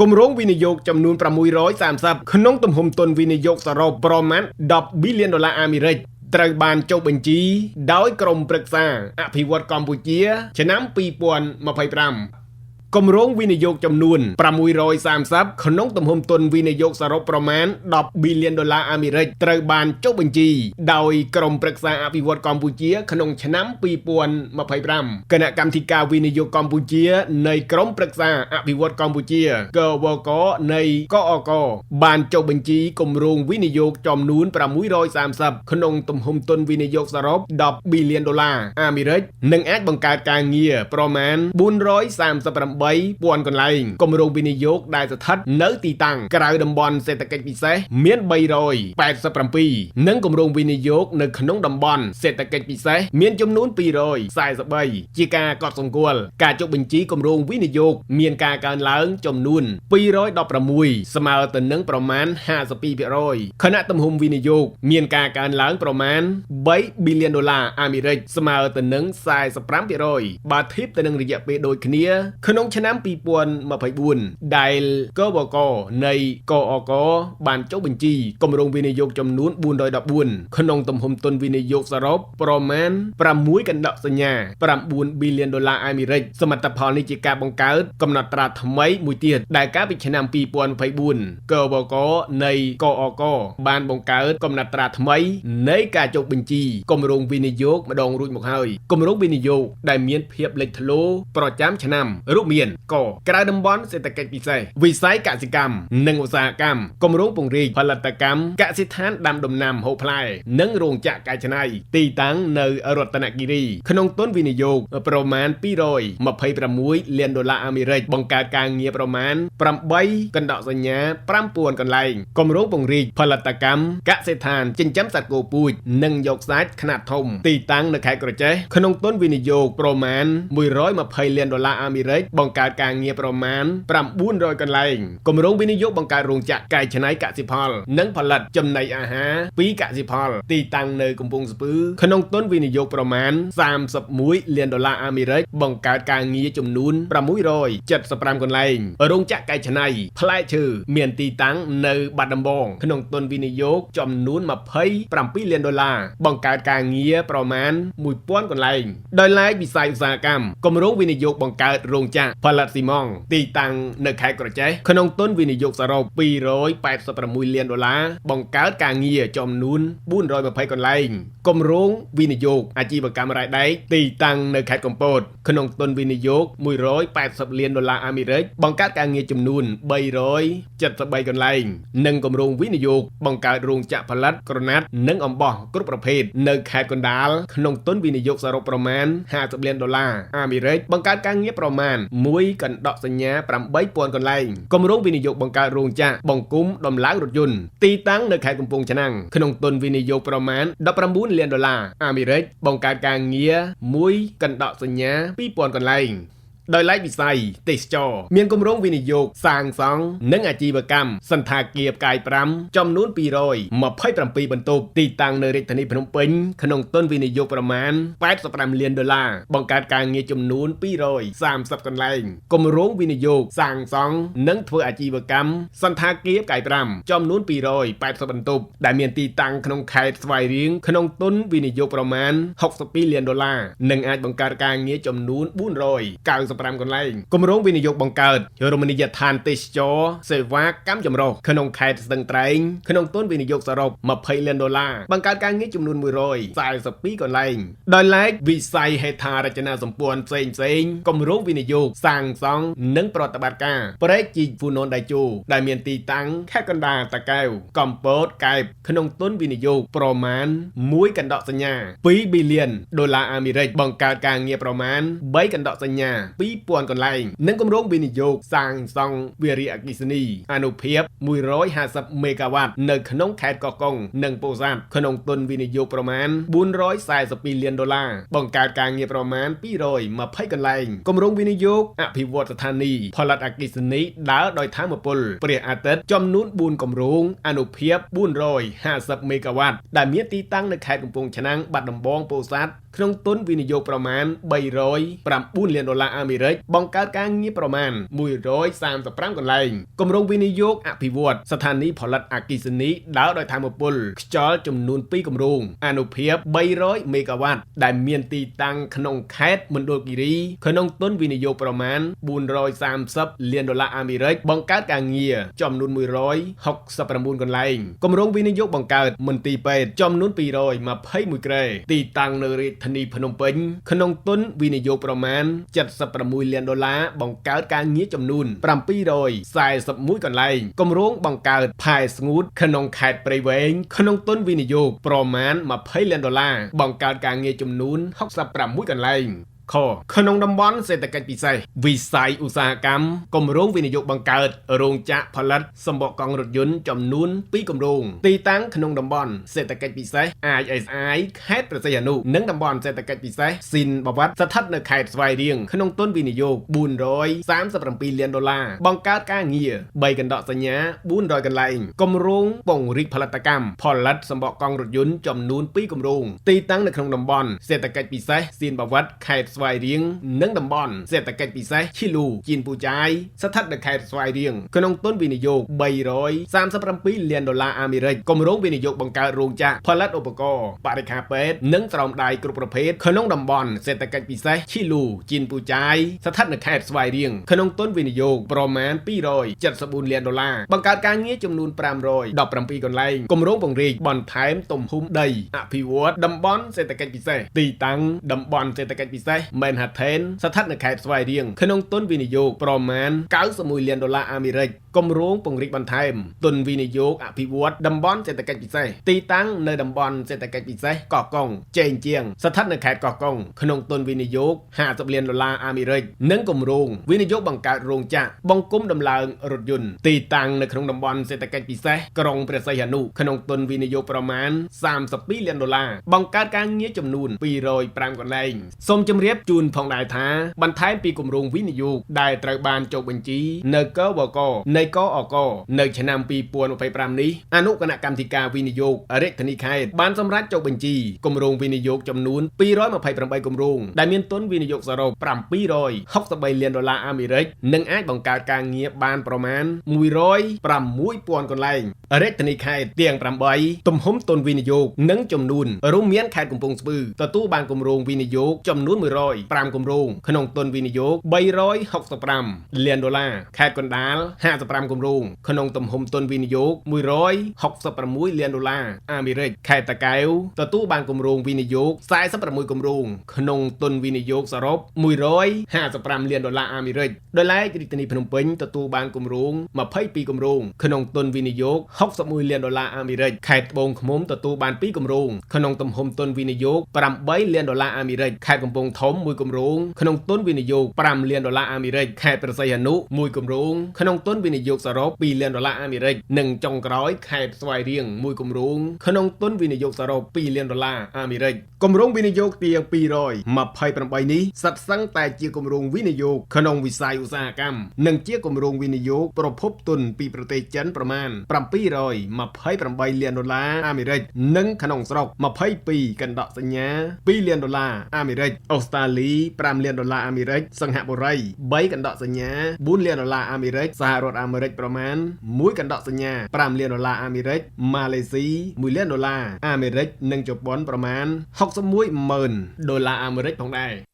គម្រោងវិនិយោគចំនួន630ក្នុងទំហំទុនវិនិយោគសរុបប្រមាណ$10 ប៊ីលានអាមេរិកត្រូវបានចុះបញ្ជីដោយក្រុមប្រឹក្សាអភិវឌ្ឍកម្ពុជាឆ្នាំ2025គម្រោងវិនិយោគចំនួន630ក្នុងទំហំទុនវិនិយោគសរុបប្រមាណ$10 ប៊ីលានអាមេរិកត្រូវបានចុះបញ្ជីដោយក្រុមប្រឹក្សាអភិវឌ្ឍកម្ពុជាក្នុងឆ្នាំ2025គណៈកម្មាធិការវិនិយោគកម្ពុជានៃក្រុមប្រឹក្សាអភិវឌ្ឍកម្ពុជា KWK នៃកអកបានចុះបញ្ជីគម្រោងវិនិយោគចំនួន630ក្នុងទំហំទុនវិនិយោគសរុប$10 ប៊ីលានអាមេរិកនិងអាចបង្កើតការងារប្រមាណ438ពាន់កន្លែងគម្រោងវិនិយោគដែលស្ថិតនៅទីតាំងក្រៅតំបន់សេដ្ឋកិច្ចពិសេសមាន387និងគម្រោងវិនិយោគនៅក្នុងតំបន់សេដ្ឋកិច្ចពិសេសមានចំនួន243ជាការកត់សម្គាល់ការចុះបញ្ជីគម្រោងវិនិយោគមានការកើនឡើងចំនួន216ស្មើទៅនឹងប្រមាណ 52% ខណៈទំហំវិនិយោគមានការកើនឡើងប្រមាណ$3 ប៊ីលានអាមេរិកស្មើទៅនឹង 45% បើធៀបទៅនឹងរយៈពេលដូចគ្នាក្នុងឆ្នាំ2024ដែលKWKនៃកអកបានចុះបញ្ជីគម្រោងវិនិយោគចំនួន414ក្នុងទំហំទុនវិនិយោគសរុបប្រមាណ6កណ្ដោសញ្ញា$9 ប៊ីលានអាមេរិកសមិទ្ធផលនេះជាការបង្កើតកំណត់ត្រាថ្មីមួយទៀតដែលកាលពីឆ្នាំ2024KWKនៃកអកបានបង្កើតកំណត់ត្រាថ្មីនៃការចុះបញ្ជីគម្រោងវិនិយោគម្ដងរួចមកហើយគម្រោងវិនិយោគដែលមានភាពលេចធ្លោប្រចាំឆ្នាំរួមមានកក្រៅតំបន់សេដ្ឋកិច្ចពិសេសវិស័យកសិកម្មនិងឧស្សាហកម្មគម្រោងពង្រីកផលិតកម្មកសិដ្ឋានដាំដំណាំហូបផ្លែនិងរោងចក្រកែច្នៃទីតាំងនៅរតនគិរីក្នុងទុនវិនិយោគប្រមាណ$226 លានអាមេរិកបង្កើតការងារប្រមាណ8កណ្ដោសញ្ញា5000កន្លែងគម្រោងពង្រីកផលិតកម្មកសិដ្ឋានចិញ្ចឹមសត្វគោពូជនិងយកសាច់ខ្នាតធំទីតាំងនៅខេត្តក្រចេះក្នុងទុនវិនិយោគប្រមាណ$120 លានអាមេរិកបង្កើតការងារប្រមាណ900កន្លែងគម្រោងវិនិយោគបង្កើតរោងចក្រកែច្នៃកសិផលនិងផលិតចំណីអាហារពីកសិផលទីតាំងនៅកំពង់ស្ពឺក្នុងទុនវិនិយោគប្រមាណ$31 លានអាមេរិកបង្កើតការងារចំនួន675កន្លែងរោងចក្រកែច្នៃផ្លែឈើមានទីតាំងនៅបាត់ដំបងក្នុងទុនវិនិយោគចំនួន$27 លានបង្កើតការងារប្រមាណ1000កន្លែងដោយឡែកវិស័យឧស្សាហកម្មគម្រោងវិនិយោគបង្កើតរោងចក្រផលិតស៊ីម៉ងត៍ទីតាំងនៅខេត្តក្រចេះក្នុងទុនវិនិយោគសរុប$286 លានបង្កើតការងារចំនួន420កន្លែងគម្រោងវិនិយោគអាជីវកម្មរ៉ែដែកទីតាំងនៅខេត្តកំពតក្នុងទុនវិនិយោគ$180 លានអាមេរិកបង្កើតការងារចំនួន373កន្លែងនិងគម្រោងវិនិយោគបង្កើតរោងចក្រផលិតក្រណាត់និងអំបោះគ្រប់ប្រភេទនៅខេត្តកណ្ដាលក្នុងទុនវិនិយោគសរុបប្រមាណ$50 លានអាមេរិកបង្កើតការងារប្រមាណ1កណ្ដោសញ្ញា8000កន្លែងគម្រោងវិនិយោគបង្កើតរោងចក្របង្គំដំឡើងរថយន្តទីតាំងនៅខេត្តកំពង់ឆ្នាំងក្នុងទុនវិនិយោគប្រមាណ$19 លានអាមេរិកបង្កើតការងារ1កណ្ដោសញ្ញា2000កន្លែងដោយឡែកវិស័យទេសចរមានគម្រោងវិនិយោគសាងសង់និងអាជីវកម្មសន្តាគារផ្កាយ5ចំនួន227បន្ទប់ទីតាំងនៅរាជធានីភ្នំពេញក្នុងទុនវិនិយោគប្រមាណ$85 លានបង្កើតការងារចំនួន230កន្លែងគម្រោងវិនិយោគសាងសង់និងធ្វើអាជីវកម្មសន្តាគារផ្កាយ5ចំនួន280បន្ទប់ដែលមានទីតាំងក្នុងខេត្តស្វាយរៀងក្នុងទុនវិនិយោគប្រមាណ$62 លាននិងអាចបង្កើតការងារចំនួន495កន្លែងគម្រោងវិនិយោគបង្កើតរមណីយដ្ឋានទេសចរសេវាកម្មចម្រុះក្នុងខេត្តស្ទឹងត្រែងក្នុងទុនវិនិយោគសរុប$20 លានបង្កើតការងារចំនួន142កន្លែងដោយឡែកវិស័យហេដ្ឋារចនាសម្ព័ន្ធផ្សេងគម្រោងវិនិយោគសាងសង់និងប្រតិបត្តិការប្រែកជីកហ្វូណនដៃជោដែលមានទីតាំងខេត្តកណ្ដាលតាកែវកំពតកែបក្នុងទុនវិនិយោគប្រមាណ1កណ្ដោសញ្ញា$2 ប៊ីលានអាមេរិកបង្កើតការងារប្រមាណ3កណ្ដោសញ្ញា2000កន្លែងនិងគម្រោងវិនិយោគសាងសង់វារីអគ្គិសនីអនុភាព150មេហ្គាវ៉ាត់នៅក្នុងខេត្តកោះកុងនិងពោធិ៍សាត់ក្នុងទុនវិនិយោគប្រមាណ$442 លានបង្កើតការងារប្រមាណ220កន្លែងគម្រោងវិនិយោគអភិវឌ្ឍស្ថានីយ៍ផលិតអគ្គិសនីដើរដោយថាមពលព្រះអាទិត្យចំនួន4គម្រោងអនុភាព450មេហ្គាវ៉ាត់ដែលមានទីតាំងនៅខេត្តកំពង់ឆ្នាំងបាត់ដំបងពោធិ៍សាត់ ក្នុងទុនវិនិយោគប្រមាណ309លានដុល្លារអាមេរិកបង្កើតការងារប្រមាណ135កន្លែងគម្រោងវិនិយោគអភិវឌ្ឍស្ថានីយ៍ផលិតអគ្គិសនីដើរដោយថាមពលខ្យល់ចំនួន2គម្រោងអនុភាព300មេហ្គាវ៉ាត់ដែលមានទីតាំងក្នុងខេត្តមណ្ឌលគិរីក្នុងទុនវិនិយោគប្រមាណ430លានដុល្លារអាមេរិកបង្កើតការងារចំនួន169កន្លែងគម្រោងវិនិយោគបង្កើតមន្ទីរពេទ្យចំនួន221គ្រែទីតាំងនៅរាជធានីភ្នំពេញក្នុងទុនវិនិយោគប្រមាណ76លានដុល្លារបង្កើតការងារចំនួន741កន្លែងគម្រោងបង្កើតផែស្ងួតក្នុងខេត្តព្រៃវែងក្នុងទុនវិនិយោគប្រមាណ20លានដុល្លារបង្កើតការងារចំនួន66កន្លែងក្នុងតំបន់សេដ្ឋកិច្ចពិសេសវិស័យឧស្សាហកម្មគម្រោងវិនិយោគបង្កើតរោងចក្រផលិតសម្បកកង់រថយន្តចំនួន2គម្រោងទីតាំងក្នុងតំបន់សេដ្ឋកិច្ចពិសេស ISI ខេត្តព្រះសីហនុនិងតំបន់សេដ្ឋកិច្ចពិសេសស៊ីនបាវ៉ាត់ស្ថិតនៅខេត្តស្វាយរៀងក្នុងទុនវិនិយោគ437លានដុល្លារបង្កើតការងារ3កណ្ដកសញ្ញា400កន្លែងគម្រោងពង្រីកផលិតកម្មផលិតសម្បកកង់រថយន្តចំនួន2គម្រោងទីតាំងនៅក្នុងតំបន់សេដ្ឋកិច្ចពិសេសស៊ីនបាវ៉ាត់ខេត្តស្វាយរៀងនិងតំបន់សេដ្ឋកិច្ចពិសេសឈីលូជៀនពូចាយស្ថិតនៅខេត្តស្វាយរៀងក្នុងទុនវិនិយោគ337លានដុល្លារអាមេរិកគម្រោងវិនិយោគបង្កើតរោងចក្រផលិតឧបករណ៍បរិក្ខារពេទ្យនិងស្រោមដៃគ្រប់ប្រភេទក្នុងតំបន់សេដ្ឋកិច្ចពិសេសឈីលូជៀនពូចាយស្ថិតនៅខេត្តស្វាយរៀងក្នុងទុនវិនិយោគប្រមាណ274លានដុល្លារបង្កើតការងារចំនួន517កន្លែងគម្រោងពង្រីកបន្ថែមទំហំដីអភិវឌ្ឍតំបន់សេដ្ឋកិច្ចពិសេសទីតាំងតំបន់សេដ្ឋកិច្ចពិសេសManhattan ស្ថិតនៅខេត្តស្វាយរៀងក្នុងទុនវិនិយោគប្រមាណ91លានដុល្លារអាមេរិកគម្រោងពង្រីកបន្ថែមទុនវិនិយោគអភិវឌ្ឍតំបន់សេដ្ឋកិច្ចពិសេសទីតាំងនៅតំបន់សេដ្ឋកិច្ចពិសេសកោះកុងចេងជាងស្ថិតនៅខេត្តកោះកុងក្នុងទុនវិនិយោគ50លានដុល្លារអាមេរិកនិងគម្រោងវិនិយោគបង្កើតរោងចក្របង្គំដំឡើងរថយន្តទីតាំងនៅក្នុងតំបន់សេដ្ឋកិច្ចពិសេសក្រុងព្រះសីហនុក្នុងទុនវិនិយោគប្រមាណ32លានដុល្លារបង្កើតការងារចំនួន205កន្លែងសូមជម្រាបជូនផងដែរថាបន្ថែមពីគម្រោងវិនិយោគដែលត្រូវបានចុះបញ្ជីនៅកវកនៃកអកនៅឆ្នាំ2025នេះអនុគណៈកម្មាធិការវិនិយោគរាជធានីខេត្តបានសម្រេចចុះបញ្ជីគម្រោងវិនិយោគចំនួន228គម្រោងដែលមានទុនវិនិយោគសរុប763លានដុល្លារអាមេរិកនិងអាចបង្កើតការងារបានប្រមាណ106,000កន្លែងរាជធានីខេត្តទាំង8ទំហំទុនវិនិយោគនិងចំនួនរួមមានខេត្តកំពង់ស្ពឺទទួលបានគម្រោងវិនិយោគចំនួន105គម្រោងក្នុងទុនវិនិយោគ365លានដុល្លារខេត្តកណ្ដាល55គម្រោងក្នុងទំហំទុនវិនិយោគ166លានដុល្លារអាមេរិកខេត្តតាកែវទទួលបានគម្រោងវិនិយោគ46គម្រោងក្នុងទុនវិនិយោគសរុប155លានដុល្លារអាមេរិកដោយឡែករាជធានីភ្នំពេញទទួលបានគម្រោង22គម្រោងក្នុងទុនវិនិយោគ61លានដុល្លារអាមេរិកខេត្តត្បូងឃ្មុំទទួលបាន2គម្រោងក្នុងទំហំទុនវិនិយោគ8លានដុល្លារអាមេរិកខេត្តកំពង់ធំ1គម្រោងក្នុងទុនវិនិយោគ5លានដុល្លារអាមេរិកខេត្តព្រះសីហនុ1គម្រោងក្នុងទុនវិនិយោគសរុប2លានដុល្លារអាមេរិកនិងចុងក្រោយខេត្តស្វាយរៀង1គម្រោងក្នុងទុនវិនិយោគសរុប2លានដុល្លារអាមេរិកគម្រោងវិនិយោគទាំង228នេះសុទ្ធសឹងតែជាគម្រោងវិនិយោគក្នុងវិស័យឧស្សាហកម្មនិងជាគម្រោងវិនិយោគប្រភពទុនពីប្រទេសចិនប្រមាណ728លានដុល្លារអាមេរិកនិងក្នុងស្រុក22កណ្ដកសញ្ញា2លានដុល្លារអាមេរិកអូស្ត្រាលី5លានដុល្លារអាមេរិកសិង្ហបុរី3កណ្ដកសញ្ញា4លានដុល្លារអាមេរិកសហរដ្ឋអាមេរិកប្រមាណ1កណ្ដកសញ្ញា5លានដុល្លារអាមេរិកម៉ាឡេស៊ី1លានដុល្លារអាមេរិកនិងជប៉ុនប្រមាណ61,000,000ដុល្លារអាមេរិកផងដែរ